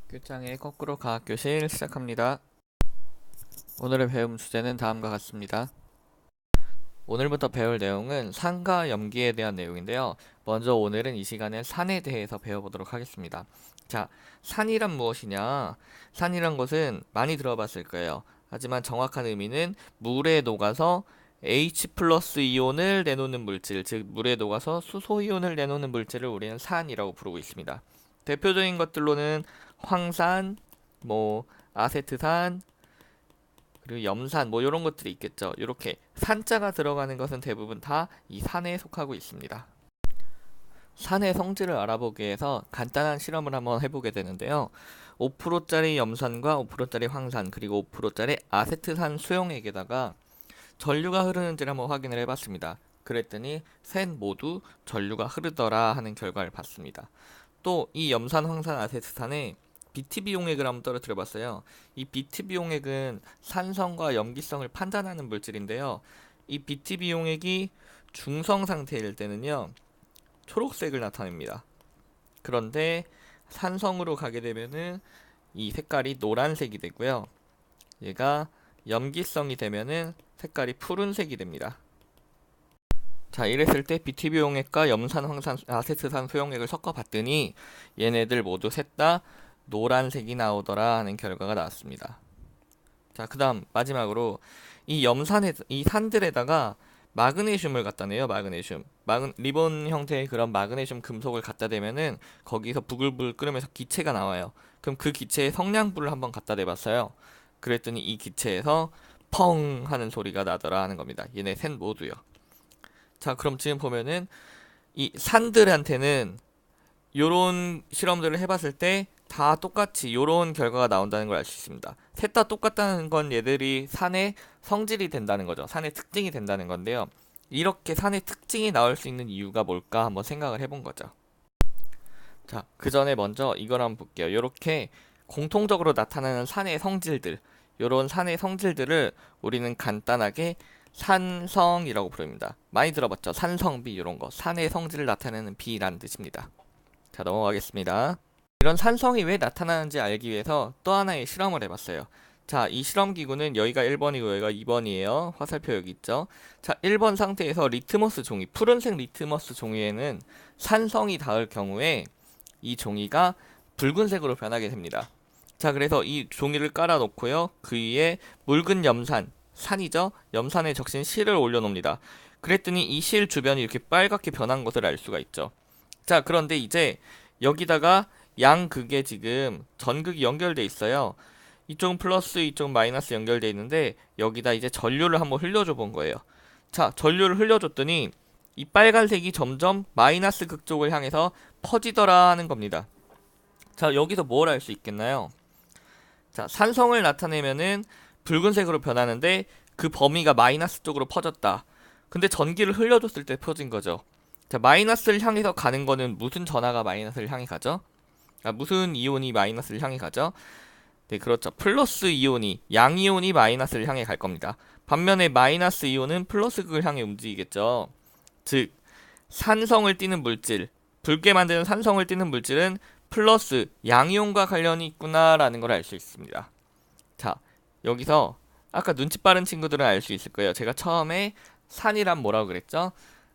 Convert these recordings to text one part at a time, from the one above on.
교장의 거꾸로 과학교실 시작합니다. 오늘의 배움 주제는 다음과 같습니다. 오늘부터 배울 내용은 산과 염기에 대한 내용인데요. 먼저 오늘은 이 시간에 산에 대해서 배워보도록 하겠습니다. 자, 산이란 무엇이냐? 산이란 것은 많이 들어봤을 거예요. 하지만 정확한 의미는 물에 녹아서 H 플러스 이온을 내놓는 물질, 즉 물에 녹아서 수소 이온을 내놓는 물질을 우리는 산이라고 부르고 있습니다. 대표적인 것들로는 황산, 아세트산, 그리고 염산 이런 것들이 있겠죠. 이렇게 산자가 들어가는 것은 대부분 다 이 산에 속하고 있습니다. 산의 성질을 알아보기 위해서 간단한 실험을 한번 해보게 되는데요. 5%짜리 염산과 5%짜리 황산 그리고 5%짜리 아세트산 수용액에다가 전류가 흐르는지를 한번 확인을 해봤습니다. 그랬더니 셋 모두 전류가 흐르더라 하는 결과를 봤습니다. 또 이 염산, 황산, 아세트산에 BTB 용액을 한번 떨어뜨려 봤어요. 이 BTB 용액은 산성과 염기성을 판단하는 물질인데요. 이 BTB 용액이 중성 상태일 때는요, 초록색을 나타냅니다. 그런데 산성으로 가게 되면은 이 색깔이 노란색이 되고요. 얘가 염기성이 되면은 색깔이 푸른색이 됩니다. 자, 이랬을 때 BTB 용액과 염산, 황산, 아세트산 수용액을 섞어 봤더니 얘네들 모두 셋 다 노란색이 나오더라 하는 결과가 나왔습니다. 자, 그 다음 마지막으로 이 산들에다가 마그네슘을 갖다 내요. 마그네슘. 리본 형태의 그런 마그네슘 금속을 갖다 대면은 거기서 부글부글 끓으면서 기체가 나와요. 그럼 그 기체에 성냥불을 한번 갖다 대봤어요. 그랬더니 이 기체에서 펑 하는 소리가 나더라 하는 겁니다. 얘네 셋 모두요. 자, 그럼 지금 보면은 이 산들한테는 요런 실험들을 해봤을 때 다 똑같이 요런 결과가 나온다는 걸 알 수 있습니다. 셋 다 똑같다는 건 얘들이 산의 성질이 된다는 거죠. 산의 특징이 된다는 건데요. 이렇게 산의 특징이 나올 수 있는 이유가 뭘까 한번 생각을 해본 거죠. 자, 그 전에 먼저 이걸 한번 볼게요. 요렇게 공통적으로 나타나는 산의 성질들, 요런 산의 성질들을 우리는 간단하게 산성이라고 부릅니다. 많이 들어봤죠? 산성비 이런 거. 산의 성질을 나타내는 비라는 뜻입니다. 자, 넘어가겠습니다. 이런 산성이 왜 나타나는지 알기 위해서 또 하나의 실험을 해봤어요. 자, 이 실험 기구는 여기가 1번이고 여기가 2번이에요. 화살표 여기 있죠. 자, 1번 상태에서 리트머스 종이, 푸른색 리트머스 종이에는 산성이 닿을 경우에 이 종이가 붉은색으로 변하게 됩니다. 자, 그래서 이 종이를 깔아 놓고요. 그 위에 묽은 염산, 산이죠. 염산에 적신 실을 올려놓습니다. 그랬더니 이 실 주변이 이렇게 빨갛게 변한 것을 알 수가 있죠. 자, 그런데 이제 여기다가 양극에 지금 전극이 연결돼 있어요. 이쪽은 플러스, 이쪽은 마이너스 연결돼 있는데 여기다 이제 전류를 한번 흘려줘 본 거예요. 자, 전류를 흘려줬더니 이 빨간색이 점점 마이너스 극 쪽을 향해서 퍼지더라 하는 겁니다. 자, 여기서 뭘 알 수 있겠나요? 자, 산성을 나타내면은 붉은색으로 변하는데 그 범위가 마이너스 쪽으로 퍼졌다. 근데 전기를 흘려줬을 때 퍼진 거죠. 자, 마이너스를 향해서 가는 거는 무슨 전하가 마이너스를 향해 가죠? 무슨 이온이 마이너스를 향해 가죠? 네, 그렇죠. 플러스 이온이, 양이온이 마이너스를 향해 갈 겁니다. 반면에 마이너스 이온은 플러스 극을 향해 움직이겠죠. 즉, 산성을 띠는 물질, 붉게 만드는 산성을 띠는 물질은 플러스 양이온과 관련이 있구나라는 걸 알 수 있습니다. 자, 여기서 아까 눈치 빠른 친구들은 알 수 있을 거예요. 제가 처음에 산이란 뭐라고 그랬죠?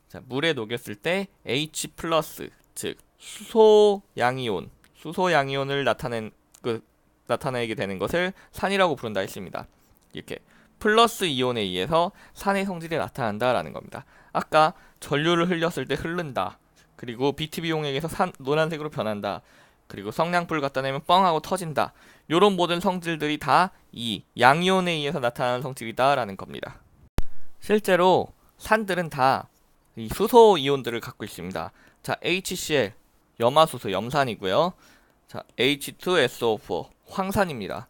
자, 물에 녹였을 때 H 플러스, 즉 수소 양이온을 나타내게 되는 것을 산이라고 부른다 했습니다. 이렇게 플러스 이온에 의해서 산의 성질이 나타난다라는 겁니다. 아까 전류를 흘렸을 때 흐른다. 그리고 BTB 용액에서 노란색으로 변한다. 그리고 성냥불 갖다 내면 뻥 하고 터진다. 요런 모든 성질들이 다 이 양이온에 의해서 나타나는 성질이다라는 겁니다. 실제로 산들은 다 이 수소 이온들을 갖고 있습니다. 자, HCl 염화수소 염산이고요. 자, H2SO4 황산입니다.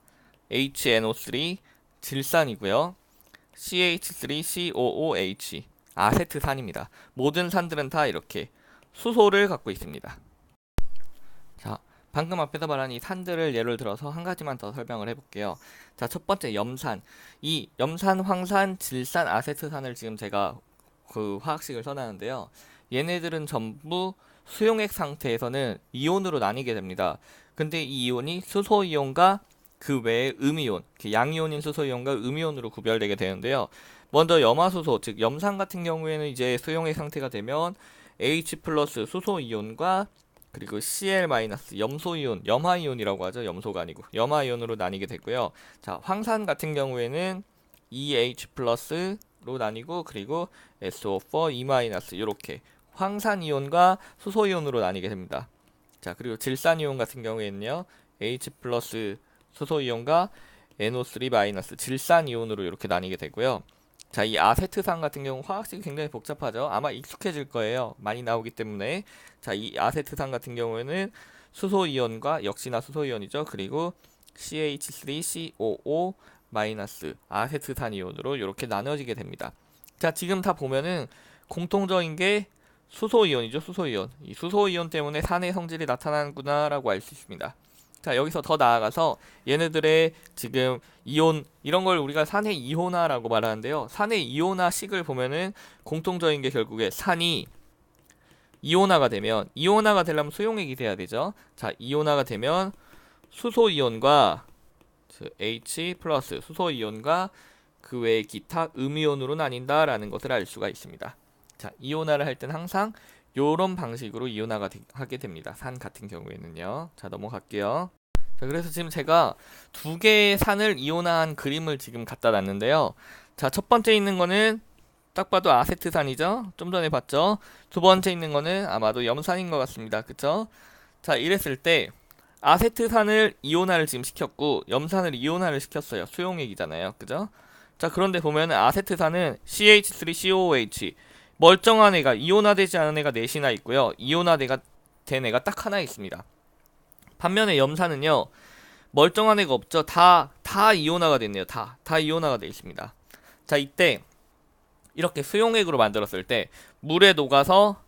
HNO3 질산이고요. CH3COOH 아세트산입니다. 모든 산들은 다 이렇게 수소를 갖고 있습니다. 자, 방금 앞에서 말한 이 산들을 예를 들어서 한 가지만 더 설명을 해볼게요. 자, 첫 번째 염산. 이 염산, 황산, 질산, 아세트산을 지금 제가 그 화학식을 써놨는데요. 얘네들은 전부 수용액 상태에서는 이온으로 나뉘게 됩니다. 근데 이 이온이 수소이온과 그 외에 음이온, 양이온인 수소이온과 음이온으로 구별되게 되는데요. 먼저 염화수소, 즉 염산 같은 경우에는 이제 수용액 상태가 되면 H 플러스 수소이온과 그리고 Cl 마이너스 염소이온, 염화이온이라고 하죠. 염소가 아니고 염화이온으로 나뉘게 되고요. 자, 황산 같은 경우에는 EH 플러스로 나뉘고 그리고 SO4, E 마이너스 이렇게 황산이온과 수소이온으로 나뉘게 됩니다. 자, 그리고 질산이온 같은 경우에는요, H 플러스 수소이온과 NO3 마이너스 질산이온으로 이렇게 나뉘게 되고요. 자, 이 아세트산 같은 경우 화학식이 굉장히 복잡하죠. 아마 익숙해질 거예요. 많이 나오기 때문에. 자, 이 아세트산 같은 경우에는 수소이온과 역시나 수소이온이죠. 그리고 CH3COO 마이너스 아세트산이온으로 이렇게 나눠지게 됩니다. 자, 지금 다 보면은 공통적인 게 수소이온이죠. 수소이온. 이 수소이온 때문에 산의 성질이 나타나는구나 라고 알 수 있습니다. 자, 여기서 더 나아가서 얘네들의 지금 이온, 이런 걸 우리가 산의 이온화라고 말하는데요. 산의 이온화식을 보면은 공통적인 게 결국에 산이 이온화가 되려면 수용액이 돼야 되죠. 자, 이온화가 되면 수소이온과 H 플러스 수소이온과 그 외의 기타 음이온으로 나뉜다라는 것을 알 수가 있습니다. 자, 이온화를 할 땐 항상 요런 방식으로 이온화가 하게 됩니다. 산 같은 경우에는요. 자, 넘어갈게요. 자, 그래서 지금 제가 두 개의 산을 이온화한 그림을 지금 갖다 놨는데요. 자, 첫 번째 있는 거는 딱 봐도 아세트산이죠? 좀 전에 봤죠? 두 번째 있는 거는 아마도 염산인 것 같습니다. 그쵸? 자, 이랬을 때 아세트산을 이온화를 지금 시켰고 염산을 이온화를 시켰어요. 수용액이잖아요. 그죠? 자, 그런데 보면은 아세트산은 CH3COOH 멀쩡한 애가, 이온화되지 않은 애가 넷이나 있고요. 이온화된 애가 딱 하나 있습니다. 반면에 염산은요, 멀쩡한 애가 없죠. 다 이온화가 됐네요. 다 이온화가 되어 있습니다. 자, 이때 이렇게 수용액으로 만들었을 때 물에 녹아서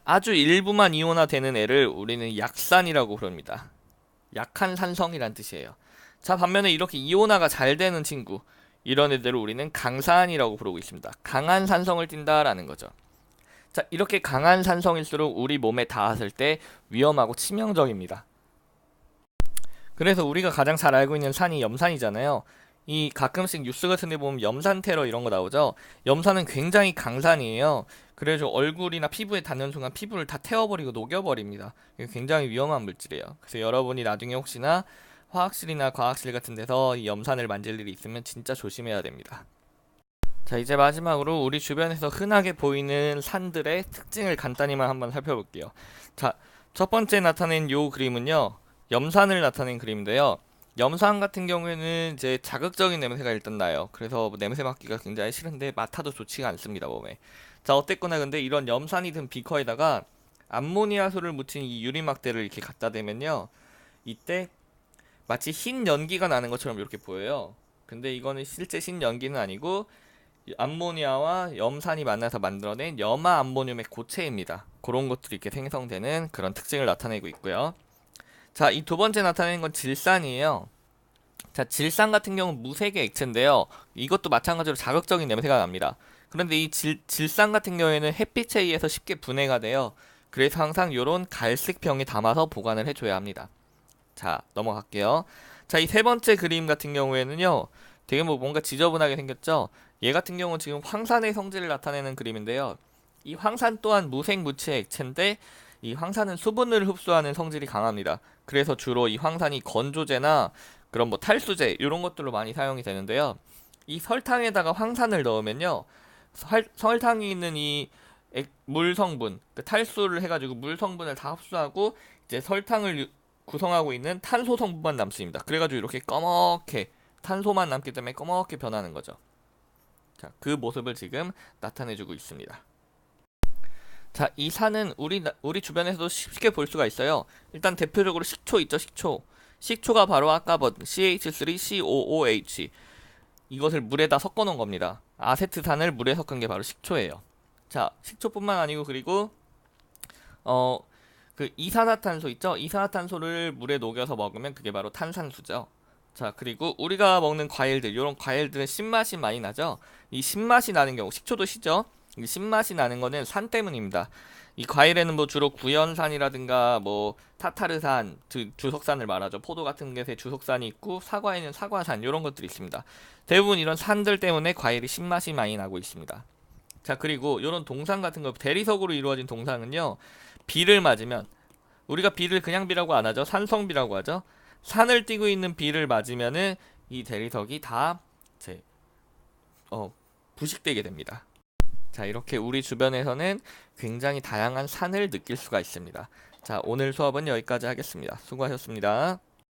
아주 일부만 이온화되는 애를 우리는 약산이라고 부릅니다. 약한 산성이란 뜻이에요. 자, 반면에 이렇게 이온화가 잘 되는 친구, 이런 애들을 우리는 강산이라고 부르고 있습니다. 강한 산성을 띈다라는 거죠. 자, 이렇게 강한 산성일수록 우리 몸에 닿았을 때 위험하고 치명적입니다. 그래서 우리가 가장 잘 알고 있는 산이 염산이잖아요. 이 가끔씩 뉴스 같은 데 보면 염산 테러 이런 거 나오죠. 염산은 굉장히 강산이에요. 그래서 얼굴이나 피부에 닿는 순간 피부를 다 태워버리고 녹여버립니다. 이게 굉장히 위험한 물질이에요. 그래서 여러분이 나중에 혹시나 화학실이나 과학실 같은 데서 이 염산을 만질 일이 있으면 진짜 조심해야 됩니다. 자, 이제 마지막으로 우리 주변에서 흔하게 보이는 산들의 특징을 간단히만 한번 살펴볼게요. 자, 첫 번째 나타낸 요 그림은요, 염산을 나타낸 그림인데요. 염산 같은 경우에는 이제 자극적인 냄새가 일단 나요. 그래서 냄새 맡기가 굉장히 싫은데 맡아도 좋지가 않습니다, 몸에. 자, 어쨌거나 근데 이런 염산이 든 비커에다가 암모니아수를 묻힌 이 유리막대를 이렇게 갖다 대면요, 이때 마치 흰 연기가 나는 것처럼 이렇게 보여요. 근데 이거는 실제 흰 연기는 아니고 암모니아와 염산이 만나서 만들어낸 염화 암모늄의 고체입니다. 그런 것들이 이렇게 생성되는 그런 특징을 나타내고 있고요. 자, 이 두 번째 나타내는 건 질산이에요. 자, 질산 같은 경우는 무색의 액체인데요. 이것도 마찬가지로 자극적인 냄새가 납니다. 그런데 이 질산 같은 경우에는 햇빛에 의해서 쉽게 분해가 돼요. 그래서 항상 이런 갈색 병에 담아서 보관을 해줘야 합니다. 자, 넘어갈게요. 자, 이 세 번째 그림 같은 경우에는요, 되게 뭔가 지저분하게 생겼죠? 얘 같은 경우는 지금 황산의 성질을 나타내는 그림인데요. 이 황산 또한 무색 무취의 액체인데 이 황산은 수분을 흡수하는 성질이 강합니다. 그래서 주로 이 황산이 건조제나 그런 뭐 탈수제 이런 것들로 많이 사용이 되는데요. 이 설탕에다가 황산을 넣으면요, 설탕이 있는 이 물 성분, 그 탈수를 해가지고 물 성분을 다 흡수하고 이제 설탕을 구성하고 있는 탄소 성분만 남습니다. 그래가지고 이렇게 꺼멓게 탄소만 남기 때문에 꺼멓게 변하는 거죠. 자, 그 모습을 지금 나타내주고 있습니다. 자, 이 산은 우리 주변에서도 쉽게 볼 수가 있어요. 일단 대표적으로 식초 있죠, 식초. 식초가 바로 아까 본 CH3COOH, 이것을 물에다 섞어 놓은 겁니다. 아세트산을 물에 섞은 게 바로 식초예요. 자, 식초뿐만 아니고 그리고 그 이산화탄소 있죠? 이산화탄소를 물에 녹여서 먹으면 그게 바로 탄산수죠. 자, 그리고 우리가 먹는 과일들, 이런 과일들은 신맛이 많이 나죠? 이 신맛이 나는 경우, 식초도 시죠? 이 신맛이 나는 거는 산 때문입니다. 이 과일에는 뭐 주로 구연산이라든가 뭐 타타르산, 주석산을 말하죠. 포도 같은 것에 주석산이 있고 사과에는 사과산 이런 것들이 있습니다. 대부분 이런 산들 때문에 과일이 신맛이 많이 나고 있습니다. 자, 그리고 이런 동상 같은 거 대리석으로 이루어진 동상은요. 비를 맞으면 우리가 비를 그냥 비라고 안 하죠. 산성비라고 하죠. 산을 띄고 있는 비를 맞으면은 이 대리석이 다 이제 부식되게 됩니다. 자, 이렇게 우리 주변에서는 굉장히 다양한 산을 느낄 수가 있습니다. 자, 오늘 수업은 여기까지 하겠습니다. 수고하셨습니다.